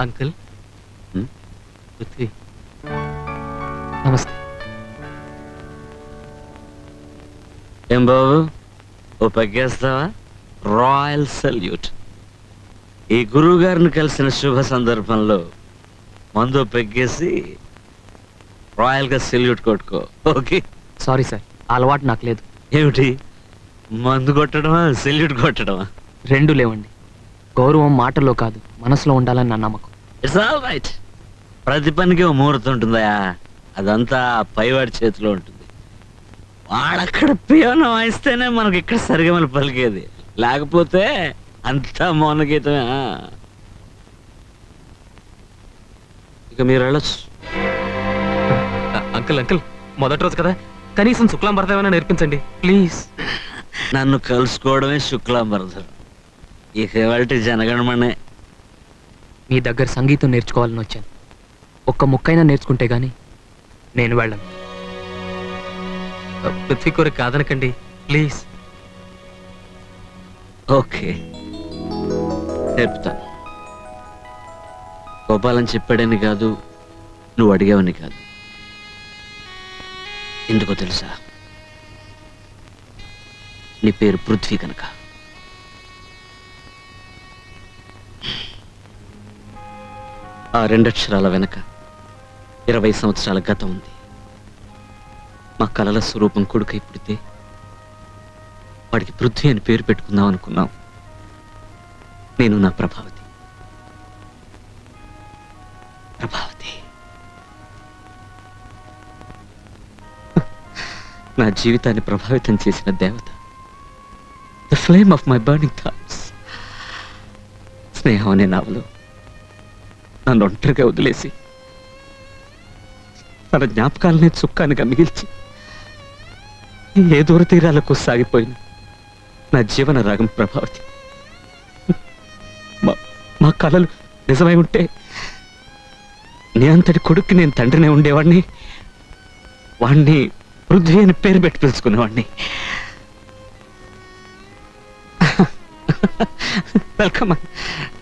Uncle హ్మ్? పృథ్వీ నమస్తే. ఏం బాబు ఓ పెగ్గేస్తావా? Royal salute. ఈ గురువు గారిని కలిసిన శుభ సందర్భంలో మందు పెగ్గేసి రాయల్ గా సెల్యూట్ కొట్టుకో. ఓకే. సారీ సార్, ఆ అలవాటు నాకు లేదు. ఏమిటి, మందు కొట్టడమా సెల్యూట్ కొట్టడమా? రెండు లేవండి. గౌరవం మాటల్లో కాదు, మనసులో ఉండాలని నా నమ్మకం. It's all right. ప్రతి పనికి ఓ ముహూర్తం ఉంటుందా? అదంతా పైవాడి చేతిలో ఉంటుంది. వాడక్కడ పియోనం వాయిస్తేనే మనకి ఇక్కడ సరిగమలు పలికేది, లేకపోతే అంతా మౌన గీతమే. ఇక మీరు వెళ్ళొచ్చు. అంకుల్ అంకుల్ మొదటి రోజు కదా, కనీసం శుక్లాంబరదేమైనా నేర్పించండి ప్లీజ్. నన్ను కలుసుకోవడమే శుక్లాంబరధరం. ఇక ఇవాళ జనగణమనే. మీ దగ్గర సంగీతం నేర్చుకోవాలని వచ్చాను. ఒక్క ముక్కైనా నేర్చుకుంటే గాని నేను వెళ్ళను. పృథ్వీ కోరిక కాదనకండి ప్లీజ్. ఓకే, చెప్తాను. గోపాలని చెప్పాడని కాదు, నువ్వు అడిగావని కాదు. ఎందుకో తెలుసా? నీ పేరు పృథ్వీ కనుక. ఆ రెండక్షరాల వెనక 20 సంవత్సరాల గతం ఉంది. మా కలల స్వరూపం కొడుకై పుడితే వాడికి పృథ్వీ అని పేరు పెట్టుకుందాం అనుకున్నాం. నేను నా ప్రభావతి. ప్రభావతి నా జీవితాన్ని ప్రభావితం చేసిన దేవత. The flame of my burning thoughts. స్నేహం అనే నావలో నన్ను ఒంటరిగా వదిలేసి తన జ్ఞాపకాలనే చుక్కానిగా మిగిల్చి ఏ దూర తీరాలకు సాగిపోయిన నా జీవన రాగం ప్రభావతి. మా కలలు నిజమై ఉంటే నీ అంతటి కొడుక్కి నేను తండ్రినే ఉండేవాడిని. వాణ్ణి పృథ్వీ అని పేరు పెట్టి పిలుచుకునేవాడిని. వెల్కమ్.